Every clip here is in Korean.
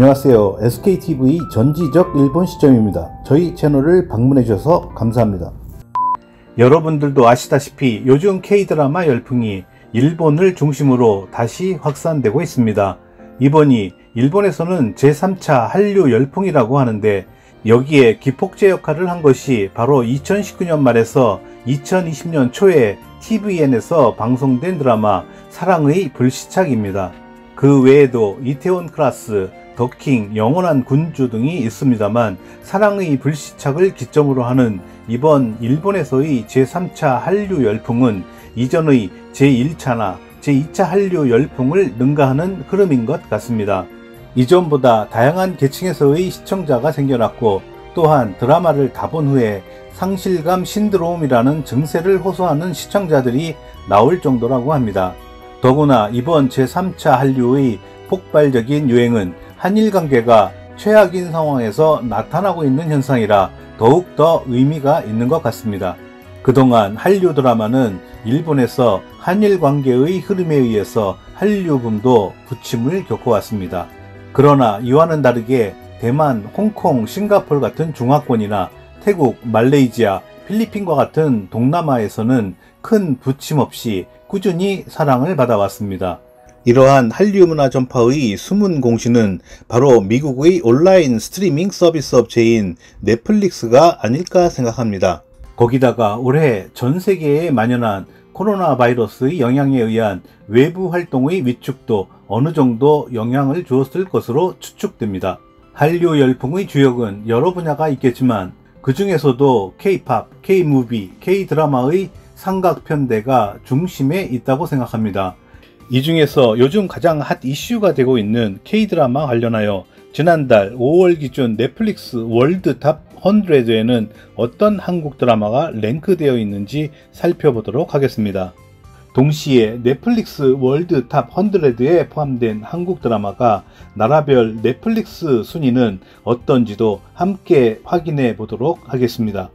안녕하세요. SKTV 전지적 일본 시점입니다. 저희 채널을 방문해 주셔서 감사합니다. 여러분들도 아시다시피 요즘 K드라마 열풍이 일본을 중심으로 다시 확산되고 있습니다. 이번이 일본에서는 제3차 한류 열풍이라고 하는데, 여기에 기폭제 역할을 한 것이 바로 2019년 말에서 2020년 초에 tvN에서 방송된 드라마 사랑의 불시착입니다. 그 외에도 이태원 클라스, 더킹, 영원한 군주 등이 있습니다만, 사랑의 불시착을 기점으로 하는 이번 일본에서의 제3차 한류 열풍은 이전의 제1차나 제2차 한류 열풍을 능가하는 흐름인 것 같습니다. 이전보다 다양한 계층에서의 시청자가 생겨났고, 또한 드라마를 다 본 후에 상실감 신드롬이라는 증세를 호소하는 시청자들이 나올 정도라고 합니다. 더구나 이번 제3차 한류의 폭발적인 유행은 한일 관계가 최악인 상황에서 나타나고 있는 현상이라 더욱더 의미가 있는 것 같습니다. 그동안 한류 드라마는 일본에서 한일 관계의 흐름에 의해서 한류붐도 부침을 겪어왔습니다. 그러나 이와는 다르게 대만, 홍콩, 싱가포르 같은 중화권이나 태국, 말레이시아, 필리핀과 같은 동남아에서는 큰 부침 없이 꾸준히 사랑을 받아왔습니다. 이러한 한류 문화 전파의 숨은 공신은 바로 미국의 온라인 스트리밍 서비스 업체인 넷플릭스가 아닐까 생각합니다. 거기다가 올해 전 세계에 만연한 코로나 바이러스의 영향에 의한 외부 활동의 위축도 어느 정도 영향을 주었을 것으로 추측됩니다. 한류 열풍의 주역은 여러 분야가 있겠지만, 그 중에서도 K-팝, K-무비, K-드라마의 삼각편대가 중심에 있다고 생각합니다. 이 중에서 요즘 가장 핫 이슈가 되고 있는 K-드라마 관련하여 지난달 5월 기준 넷플릭스 월드 탑 100에는 어떤 한국 드라마가 랭크되어 있는지 살펴보도록 하겠습니다. 동시에 넷플릭스 월드 탑 100에 포함된 한국 드라마가 나라별 넷플릭스 순위는 어떤지도 함께 확인해 보도록 하겠습니다.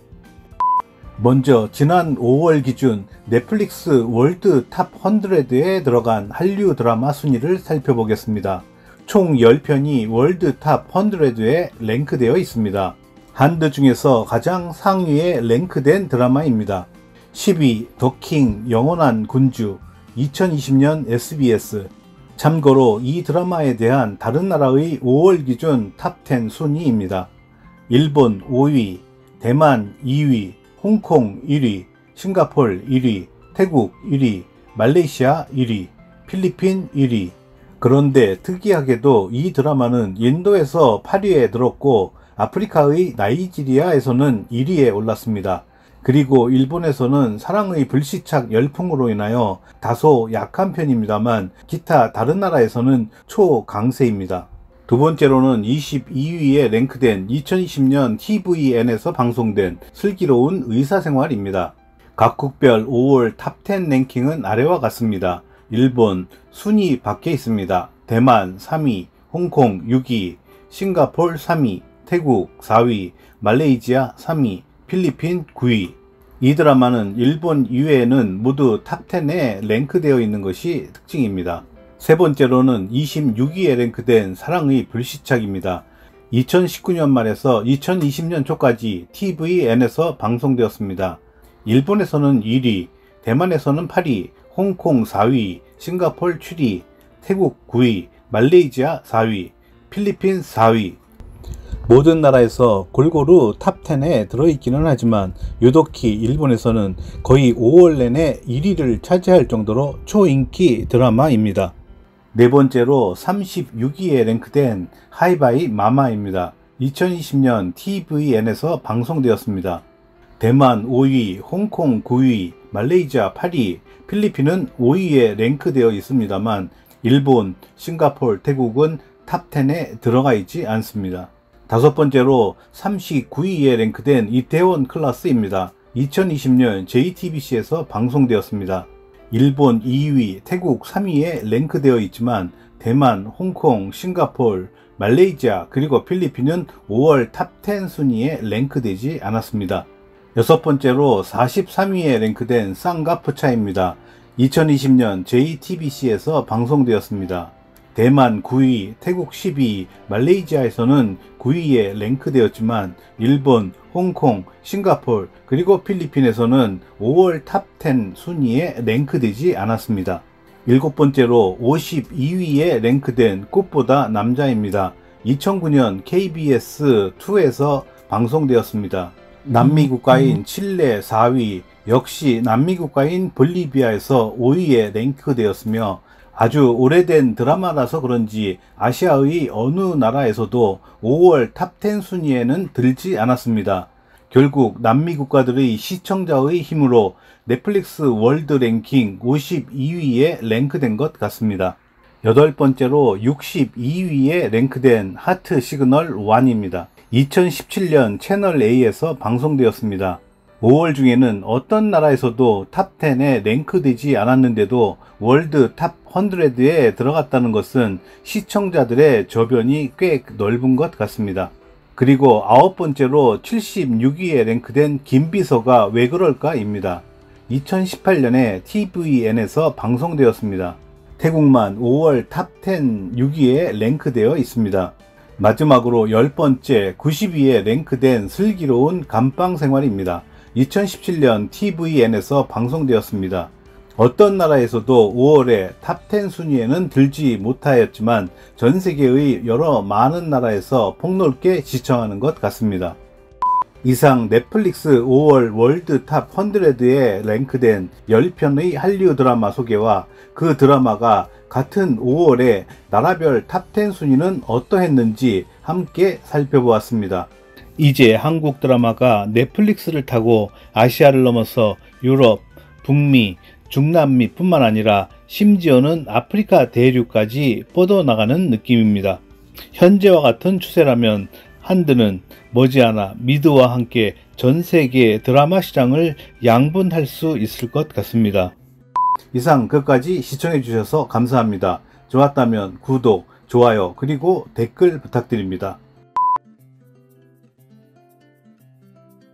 먼저 지난 5월 기준 넷플릭스 월드 탑 100에 들어간 한류 드라마 순위를 살펴보겠습니다. 총 10편이 월드 탑 100에 랭크되어 있습니다. 한드 중에서 가장 상위에 랭크된 드라마입니다. 10위 더킹 영원한 군주, 2020년 SBS. 참고로 이 드라마에 대한 다른 나라의 5월 기준 탑10 순위입니다. 일본 5위, 대만 2위, 홍콩 1위, 싱가포르 1위, 태국 1위, 말레이시아 1위, 필리핀 1위. 그런데 특이하게도 이 드라마는 인도에서 8위에 들었고, 아프리카의 나이지리아에서는 1위에 올랐습니다. 그리고 일본에서는 사랑의 불시착 열풍으로 인하여 다소 약한 편입니다만, 기타 다른 나라에서는 초강세입니다. 두 번째로는 22위에 랭크된 2020년 tvN에서 방송된 슬기로운 의사생활입니다. 각국별 5월 탑10 랭킹은 아래와 같습니다. 일본 순위 밖에 있습니다. 대만 3위, 홍콩 6위, 싱가포르 3위, 태국 4위, 말레이시아 3위, 필리핀 9위. 이 드라마는 일본 이외에는 모두 탑10에 랭크되어 있는 것이 특징입니다. 세 번째로는 26위에 랭크된 사랑의 불시착입니다. 2019년 말에서 2020년 초까지 tvN에서 방송되었습니다. 일본에서는 1위, 대만에서는 8위, 홍콩 4위, 싱가포르 7위, 태국 9위, 말레이시아 4위, 필리핀 4위. 모든 나라에서 골고루 탑10에 들어있기는 하지만, 유독히 일본에서는 거의 5월 내내 1위를 차지할 정도로 초인기 드라마입니다. 네 번째로 36위에 랭크된 하이바이 마마입니다. 2020년 tvN에서 방송되었습니다. 대만 5위, 홍콩 9위, 말레이시아 8위, 필리핀은 5위에 랭크되어 있습니다만, 일본, 싱가포르, 태국은 탑10에 들어가 있지 않습니다. 다섯 번째로 39위에 랭크된 이태원 클라스입니다. 2020년 JTBC에서 방송되었습니다. 일본 2위, 태국 3위에 랭크되어 있지만, 대만, 홍콩, 싱가포르, 말레이시아 그리고 필리핀은 5월 탑10 순위에 랭크되지 않았습니다. 여섯 번째로 43위에 랭크된 쌍가프차입니다. 2020년 JTBC에서 방송되었습니다. 대만 9위, 태국 12위, 말레이시아에서는 9위에 랭크되었지만 일본, 홍콩, 싱가포르, 그리고 필리핀에서는 5월 탑10 순위에 랭크되지 않았습니다. 일곱 번째로 52위에 랭크된 꽃보다 남자입니다. 2009년 KBS2에서 방송되었습니다. 남미 국가인 칠레 4위, 역시 남미 국가인 볼리비아에서 5위에 랭크되었으며 아주 오래된 드라마라서 그런지 아시아의 어느 나라에서도 5월 탑10 순위에는 들지 않았습니다. 결국 남미 국가들의 시청자의 힘으로 넷플릭스 월드 랭킹 52위에 랭크된 것 같습니다. 여덟 번째로 62위에 랭크된 하트 시그널 1입니다. 2017년 채널 A에서 방송되었습니다. 5월 중에는 어떤 나라에서도 탑10에 랭크되지 않았는데도 월드 탑 100에 들어갔다는 것은 시청자들의 저변이 꽤 넓은 것 같습니다. 그리고 아홉 번째로 76위에 랭크된 김비서가 왜 그럴까입니다. 2018년에 tvN에서 방송되었습니다. 태국만 5월 탑10 6위에 랭크되어 있습니다. 마지막으로 10번째 90위에 랭크된 슬기로운 감방 생활입니다. 2017년 tvN에서 방송되었습니다. 어떤 나라에서도 5월에 탑10 순위에는 들지 못하였지만 전 세계의 여러 많은 나라에서 폭넓게 시청하는 것 같습니다. 이상 넷플릭스 5월 월드 탑 100에 랭크된 10편의 한류 드라마 소개와 그 드라마가 같은 5월에 나라별 탑10 순위는 어떠했는지 함께 살펴보았습니다. 이제 한국 드라마가 넷플릭스를 타고 아시아를 넘어서 유럽, 북미, 중남미 뿐만 아니라 심지어는 아프리카 대륙까지 뻗어나가는 느낌입니다. 현재와 같은 추세라면 한드는 머지않아 미드와 함께 전 세계 드라마 시장을 양분할 수 있을 것 같습니다. 이상 끝까지 시청해 주셔서 감사합니다. 좋았다면 구독, 좋아요, 그리고 댓글 부탁드립니다.